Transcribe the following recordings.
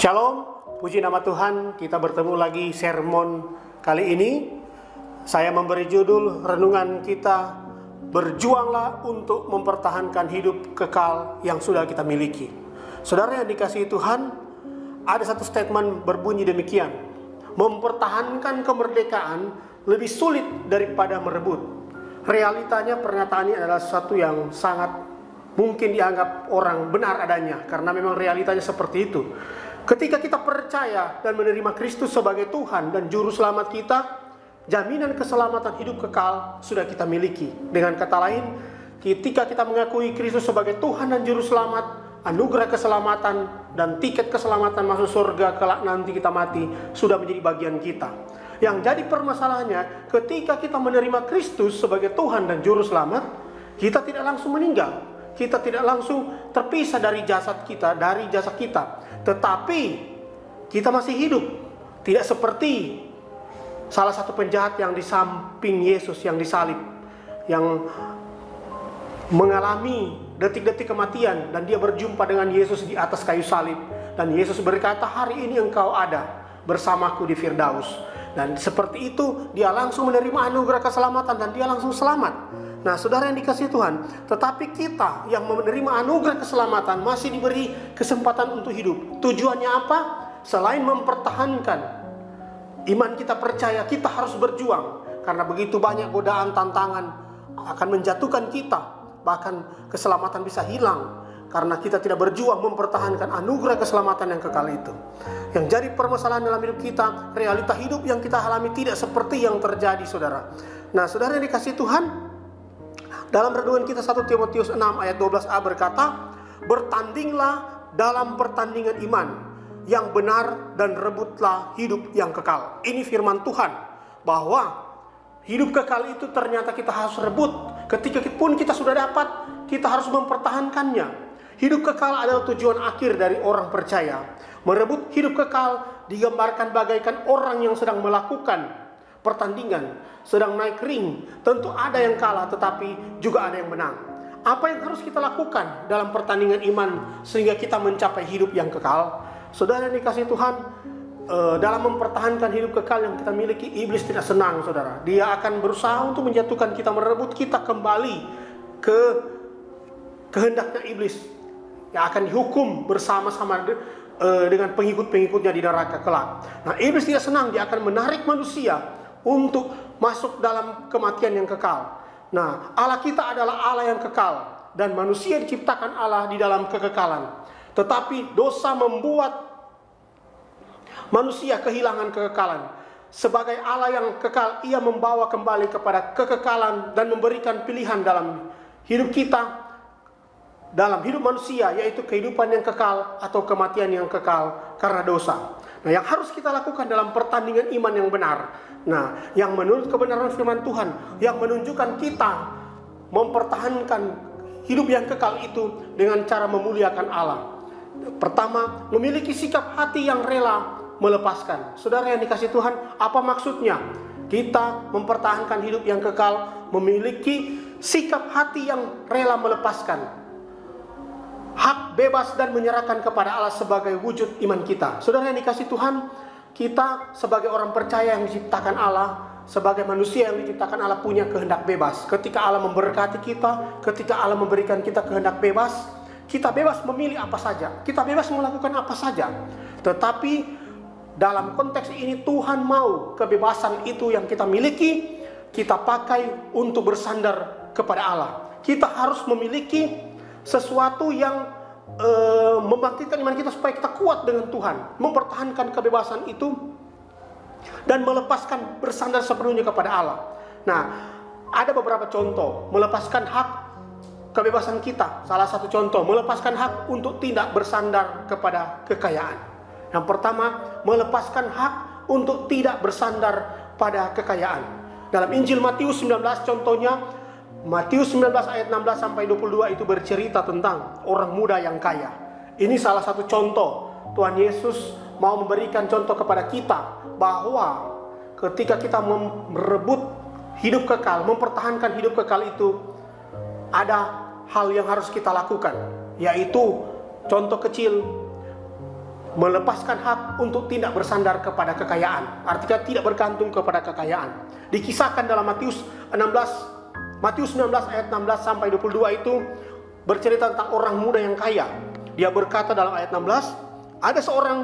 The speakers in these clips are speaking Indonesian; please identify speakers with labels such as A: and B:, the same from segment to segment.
A: Shalom, puji nama Tuhan. Kita bertemu lagi sermon kali ini. Saya memberi judul renungan kita, berjuanglah untuk mempertahankan hidup kekal yang sudah kita miliki. Saudara yang dikasihi Tuhan, ada satu statement berbunyi demikian: mempertahankan kemerdekaan lebih sulit daripada merebut. Realitanya pernyataan ini adalah sesuatu yang sangat mungkin dianggap orang benar adanya, karena memang realitanya seperti itu. Ketika kita percaya dan menerima Kristus sebagai Tuhan dan Juru Selamat kita, jaminan keselamatan hidup kekal sudah kita miliki. Dengan kata lain, ketika kita mengakui Kristus sebagai Tuhan dan Juru Selamat, anugerah keselamatan dan tiket keselamatan masuk surga kelak nanti kita mati sudah menjadi bagian kita. Yang jadi permasalahannya, ketika kita menerima Kristus sebagai Tuhan dan Juru Selamat, kita tidak langsung meninggal. Kita tidak langsung terpisah dari jasad kita, tetapi kita masih hidup. Tidak seperti salah satu penjahat yang di samping Yesus yang disalib, yang mengalami detik-detik kematian, dan dia berjumpa dengan Yesus di atas kayu salib, dan Yesus berkata, hari ini engkau ada bersamaku di Firdaus. Dan seperti itu dia langsung menerima anugerah keselamatan dan dia langsung selamat. Nah, saudara yang dikasihi Tuhan, tetapi kita yang menerima anugerah keselamatan masih diberi kesempatan untuk hidup. Tujuannya apa? Selain mempertahankan iman kita percaya, kita harus berjuang. Karena begitu banyak godaan, tantangan akan menjatuhkan kita. Bahkan keselamatan bisa hilang karena kita tidak berjuang mempertahankan anugerah keselamatan yang kekal itu. Yang jadi permasalahan dalam hidup kita, realita hidup yang kita alami tidak seperti yang terjadi, saudara. Nah, saudara yang dikasihi Tuhan, dalam renungan kita 1 Timotius 6 ayat 12a berkata, bertandinglah dalam pertandingan iman yang benar dan rebutlah hidup yang kekal. Ini firman Tuhan, bahwa hidup kekal itu ternyata kita harus rebut. Ketika pun kita sudah dapat, kita harus mempertahankannya. Hidup kekal adalah tujuan akhir dari orang percaya. Merebut hidup kekal digambarkan bagaikan orang yang sedang melakukan pertandingan, sedang naik ring. Tentu ada yang kalah, tetapi juga ada yang menang. Apa yang harus kita lakukan dalam pertandingan iman sehingga kita mencapai hidup yang kekal? Saudara yang dikasihi Tuhan, dalam mempertahankan hidup kekal yang kita miliki, iblis tidak senang, saudara. Dia akan berusaha untuk menjatuhkan kita, merebut kita kembali ke kehendaknya iblis, yang akan dihukum bersama-sama dengan pengikut-pengikutnya di neraka kelak. Nah, iblis tidak senang, dia akan menarik manusia untuk masuk dalam kematian yang kekal. Nah, Allah kita adalah Allah yang kekal, dan manusia diciptakan Allah di dalam kekekalan. Tetapi dosa membuat manusia kehilangan kekekalan. Sebagai Allah yang kekal, ia membawa kembali kepada kekekalan dan memberikan pilihan dalam hidup kita, dalam hidup manusia, yaitu kehidupan yang kekal atau kematian yang kekal karena dosa. Nah, yang harus kita lakukan dalam pertandingan iman yang benar, nah, yang menurut kebenaran firman Tuhan, yang menunjukkan kita mempertahankan hidup yang kekal itu dengan cara memuliakan Allah. Pertama, memiliki sikap hati yang rela melepaskan. Saudara yang dikasihi Tuhan, apa maksudnya kita mempertahankan hidup yang kekal? Memiliki sikap hati yang rela melepaskan hak bebas dan menyerahkan kepada Allah sebagai wujud iman kita. Saudara yang dikasihi Tuhan, kita sebagai orang percaya yang diciptakan Allah, sebagai manusia yang diciptakan Allah, punya kehendak bebas. Ketika Allah memberkati kita, ketika Allah memberikan kita kehendak bebas, kita bebas memilih apa saja, kita bebas melakukan apa saja. Tetapi dalam konteks ini Tuhan mau kebebasan itu yang kita miliki, kita pakai untuk bersandar kepada Allah. Kita harus memiliki sesuatu yang membangkitkan iman kita supaya kita kuat dengan Tuhan, mempertahankan kebebasan itu dan melepaskan bersandar sepenuhnya kepada Allah. Nah, ada beberapa contoh melepaskan hak kebebasan kita. Salah satu contoh, melepaskan hak untuk tidak bersandar kepada kekayaan. Yang pertama, melepaskan hak untuk tidak bersandar pada kekayaan. Dalam Injil Matius 19 contohnya, Matius 19 ayat 16 sampai 22 itu bercerita tentang orang muda yang kaya. Ini salah satu contoh. Tuhan Yesus mau memberikan contoh kepada kita bahwa ketika kita merebut hidup kekal, mempertahankan hidup kekal itu, ada hal yang harus kita lakukan, yaitu contoh kecil melepaskan hak untuk tidak bersandar kepada kekayaan. Artinya tidak bergantung kepada kekayaan. Dikisahkan dalam Matius 19 ayat 16 sampai 22 itu bercerita tentang orang muda yang kaya. Dia berkata dalam ayat 16, ada seorang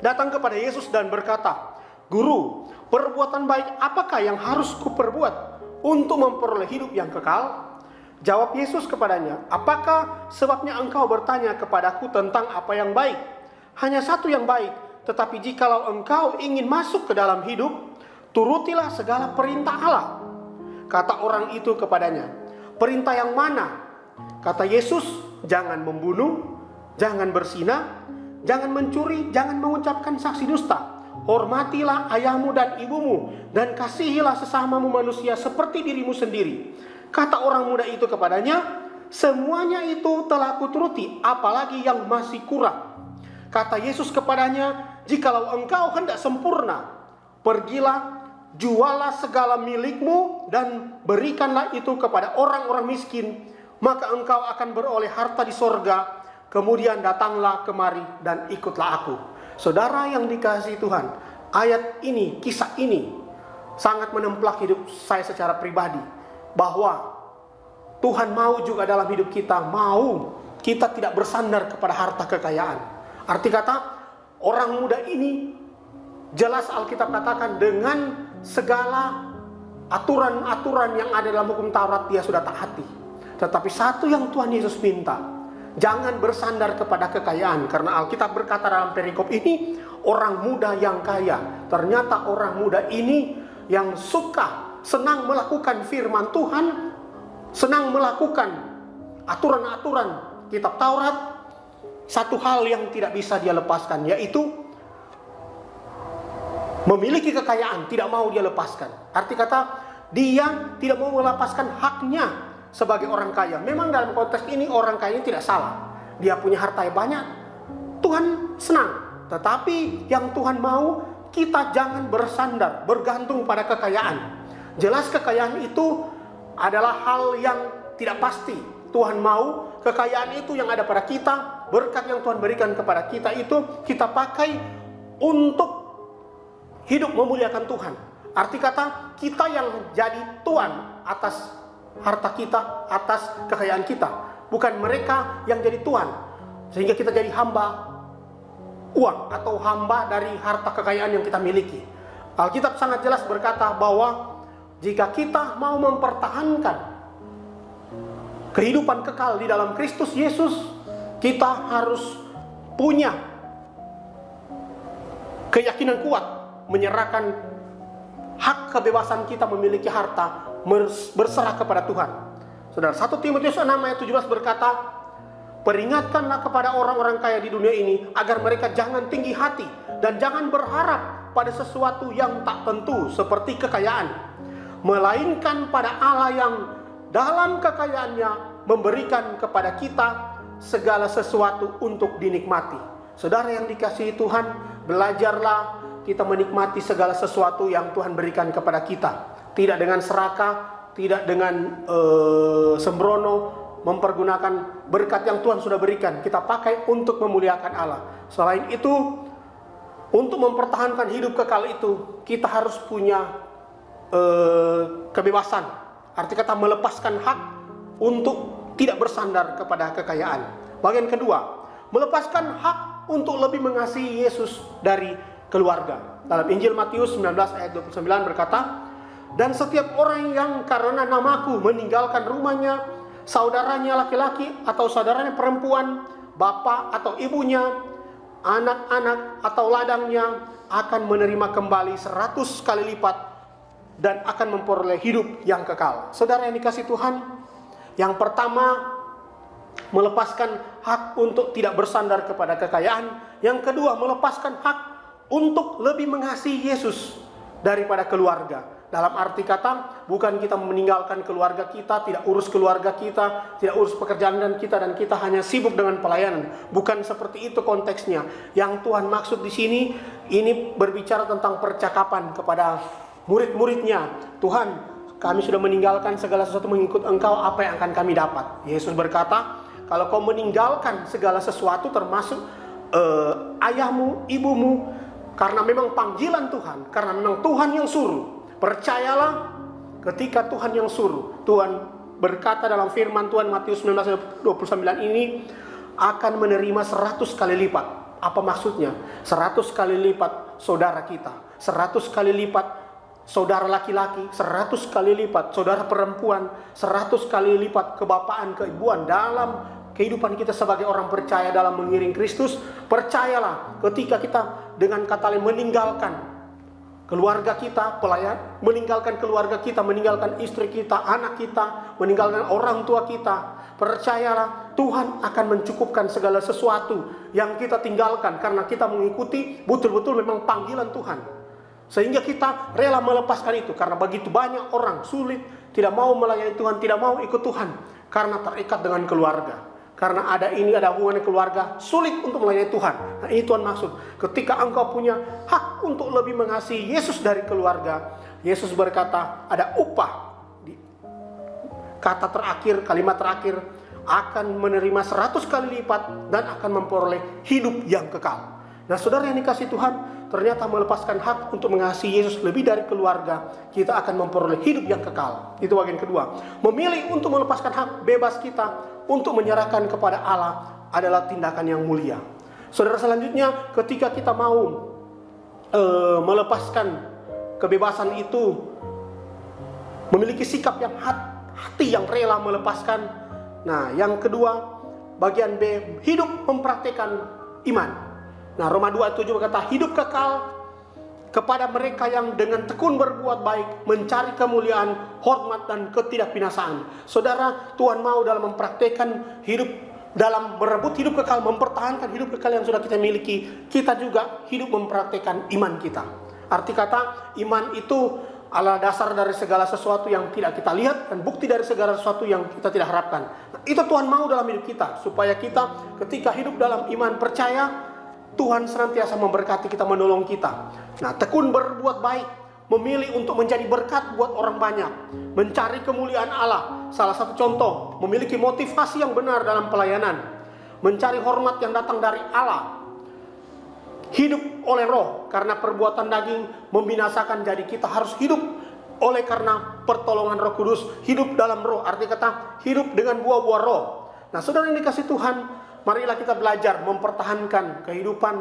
A: datang kepada Yesus dan berkata, "Guru, perbuatan baik apakah yang harus kuperbuat untuk memperoleh hidup yang kekal?" Jawab Yesus kepadanya, "Apakah sebabnya engkau bertanya kepadaku tentang apa yang baik? Hanya satu yang baik, tetapi jikalau engkau ingin masuk ke dalam hidup, turutilah segala perintah Allah." Kata orang itu kepadanya, "Perintah yang mana?" Kata Yesus, "Jangan membunuh, jangan berzina, jangan mencuri, jangan mengucapkan saksi dusta. Hormatilah ayahmu dan ibumu, dan kasihilah sesamamu manusia seperti dirimu sendiri." Kata orang muda itu kepadanya, "Semuanya itu telah kuturuti, apalagi yang masih kurang." Kata Yesus kepadanya, "Jikalau engkau hendak sempurna, pergilah, jualah segala milikmu dan berikanlah itu kepada orang-orang miskin, maka engkau akan beroleh harta di sorga. Kemudian datanglah kemari dan ikutlah aku." Saudara yang dikasihi Tuhan, ayat ini, kisah ini sangat menemplak hidup saya secara pribadi, bahwa Tuhan mau juga dalam hidup kita, mau kita tidak bersandar kepada harta kekayaan. Arti kata, orang muda ini jelas Alkitab katakan dengan segala aturan-aturan yang ada dalam hukum Taurat dia sudah taati. Tetapi satu yang Tuhan Yesus minta, jangan bersandar kepada kekayaan. Karena Alkitab berkata dalam perikop ini, orang muda yang kaya. Ternyata orang muda ini yang senang melakukan firman Tuhan, senang melakukan aturan-aturan kitab Taurat. Satu hal yang tidak bisa dia lepaskan, yaitu memiliki kekayaan, tidak mau dia lepaskan. Arti kata, dia tidak mau melepaskan haknya sebagai orang kaya. Memang dalam konteks ini orang kaya ini tidak salah. Dia punya harta yang banyak, Tuhan senang. Tetapi yang Tuhan mau, kita jangan bersandar, bergantung pada kekayaan. Jelas kekayaan itu adalah hal yang tidak pasti. Tuhan mau kekayaan itu yang ada pada kita, berkat yang Tuhan berikan kepada kita itu kita pakai untuk hidup memuliakan Tuhan. Arti kata, kita yang jadi tuan atas harta kita, atas kekayaan kita, bukan mereka yang jadi tuan, sehingga kita jadi hamba uang atau hamba dari harta kekayaan yang kita miliki. Alkitab sangat jelas berkata bahwa jika kita mau mempertahankan kehidupan kekal di dalam Kristus Yesus, kita harus punya keyakinan kuat, menyerahkan hak kebebasan kita memiliki harta, berserah kepada Tuhan. Saudara, 1 Timotius 6 ayat 17 berkata, "Peringatkanlah kepada orang-orang kaya di dunia ini agar mereka jangan tinggi hati dan jangan berharap pada sesuatu yang tak tentu seperti kekayaan, melainkan pada Allah yang dalam kekayaannya memberikan kepada kita segala sesuatu untuk dinikmati." Saudara yang dikasihi Tuhan, belajarlah kita menikmati segala sesuatu yang Tuhan berikan kepada kita. Tidak dengan serakah, tidak dengan sembrono, mempergunakan berkat yang Tuhan sudah berikan. Kita pakai untuk memuliakan Allah. Selain itu, untuk mempertahankan hidup kekal itu, kita harus punya kebebasan. Arti kata melepaskan hak untuk tidak bersandar kepada kekayaan. Bagian kedua, melepaskan hak untuk lebih mengasihi Yesus dari keluarga. Dalam Injil Matius 19 ayat 29 berkata, "Dan setiap orang yang karena namaku meninggalkan rumahnya, saudaranya laki-laki atau saudaranya perempuan, bapak atau ibunya, anak-anak atau ladangnya, akan menerima kembali 100 kali lipat dan akan memperoleh hidup yang kekal." Saudara yang dikasihi Tuhan, yang pertama, melepaskan hak untuk tidak bersandar kepada kekayaan. Yang kedua, melepaskan hak untuk lebih mengasihi Yesus daripada keluarga. Dalam arti kata, bukan kita meninggalkan keluarga kita, tidak urus keluarga kita, tidak urus pekerjaan dan kita hanya sibuk dengan pelayanan. Bukan seperti itu konteksnya. Yang Tuhan maksud di sini, ini berbicara tentang percakapan kepada murid-muridnya. "Tuhan, kami sudah meninggalkan segala sesuatu mengikut Engkau, apa yang akan kami dapat?" Yesus berkata, kalau kau meninggalkan segala sesuatu termasuk ayahmu, ibumu, karena memang panggilan Tuhan, karena memang Tuhan yang suruh. Percayalah, ketika Tuhan yang suruh, Tuhan berkata dalam firman Tuhan Matius 19:29 ini, akan menerima 100 kali lipat. Apa maksudnya? 100 kali lipat saudara kita, 100 kali lipat saudara laki-laki, 100 kali lipat saudara perempuan, 100 kali lipat kebapaan, keibuan dalam kehidupan kita sebagai orang percaya dalam mengiring Kristus. Percayalah, ketika kita dengan kata lain meninggalkan keluarga kita, pelayan, meninggalkan keluarga kita, meninggalkan istri kita, anak kita, meninggalkan orang tua kita, percayalah Tuhan akan mencukupkan segala sesuatu yang kita tinggalkan karena kita mengikuti betul-betul memang panggilan Tuhan. Sehingga kita rela melepaskan itu, karena begitu banyak orang sulit, tidak mau melayani Tuhan, tidak mau ikut Tuhan karena terikat dengan keluarga. Karena ada hubungan keluarga, sulit untuk melayani Tuhan. Nah, ini Tuhan maksud. Ketika engkau punya hak untuk lebih mengasihi Yesus dari keluarga, Yesus berkata ada upah. Kata terakhir, kalimat terakhir, akan menerima 100 kali lipat dan akan memperoleh hidup yang kekal. Nah, saudara yang dikasihi Tuhan, ternyata melepaskan hak untuk mengasihi Yesus lebih dari keluarga, kita akan memperoleh hidup yang kekal. Itu bagian kedua. Memilih untuk melepaskan hak bebas kita untuk menyerahkan kepada Allah adalah tindakan yang mulia. Saudara, selanjutnya ketika kita mau melepaskan kebebasan itu, memiliki sikap yang hati yang rela melepaskan. Nah, yang kedua, bagian B, hidup mempraktikkan iman. Nah, Roma 2:7 berkata, hidup kekal kepada mereka yang dengan tekun berbuat baik, mencari kemuliaan, hormat, dan ketidakbinasaan. Saudara, Tuhan mau dalam mempraktikkan hidup, dalam berebut hidup kekal, mempertahankan hidup kekal yang sudah kita miliki, kita juga hidup mempraktikkan iman kita. Arti kata, iman itu adalah dasar dari segala sesuatu yang tidak kita lihat dan bukti dari segala sesuatu yang kita tidak harapkan. Nah, itu Tuhan mau dalam hidup kita, supaya kita ketika hidup dalam iman percaya, Tuhan senantiasa memberkati kita, menolong kita. Nah, tekun berbuat baik, memilih untuk menjadi berkat buat orang banyak, mencari kemuliaan Allah. Salah satu contoh, memiliki motivasi yang benar dalam pelayanan, mencari hormat yang datang dari Allah, hidup oleh roh, karena perbuatan daging membinasakan. Jadi kita harus hidup oleh karena pertolongan Roh Kudus, hidup dalam roh, arti kata hidup dengan buah-buah roh. Nah, saudara yang dikasih Tuhan, marilah kita belajar mempertahankan kehidupan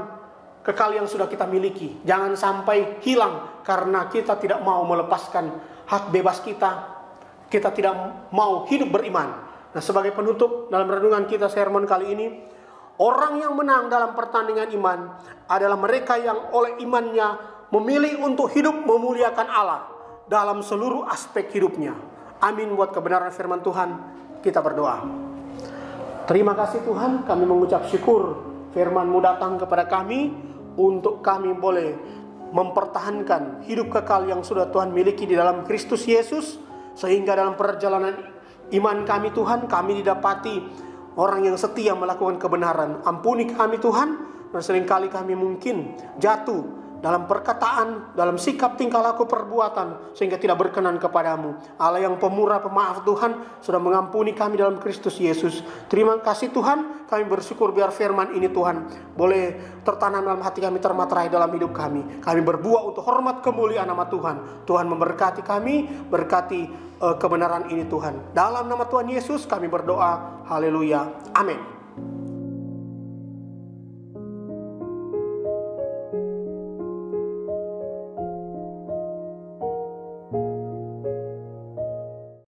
A: kekal yang sudah kita miliki. Jangan sampai hilang karena kita tidak mau melepaskan hak bebas kita. Kita tidak mau hidup beriman. Nah, sebagai penutup dalam renungan kita sermon kali ini, orang yang menang dalam pertandingan iman adalah mereka yang oleh imannya memilih untuk hidup memuliakan Allah dalam seluruh aspek hidupnya. Amin buat kebenaran firman Tuhan. Kita berdoa. Terima kasih Tuhan, kami mengucap syukur firman-Mu datang kepada kami untuk kami boleh mempertahankan hidup kekal yang sudah Tuhan miliki di dalam Kristus Yesus, sehingga dalam perjalanan iman kami Tuhan, kami didapati orang yang setia melakukan kebenaran. Ampuni kami Tuhan, dan seringkali kami mungkin jatuh dalam perkataan, dalam sikap, tingkah laku, perbuatan, sehingga tidak berkenan kepadamu. Allah yang pemurah, pemaaf Tuhan, sudah mengampuni kami dalam Kristus Yesus. Terima kasih Tuhan, kami bersyukur biar firman ini Tuhan boleh tertanam dalam hati kami, termaterai dalam hidup kami. Kami berbuah untuk hormat kemuliaan nama Tuhan. Tuhan memberkati kami, berkati kebenaran ini Tuhan. Dalam nama Tuhan Yesus kami berdoa, haleluya, amin.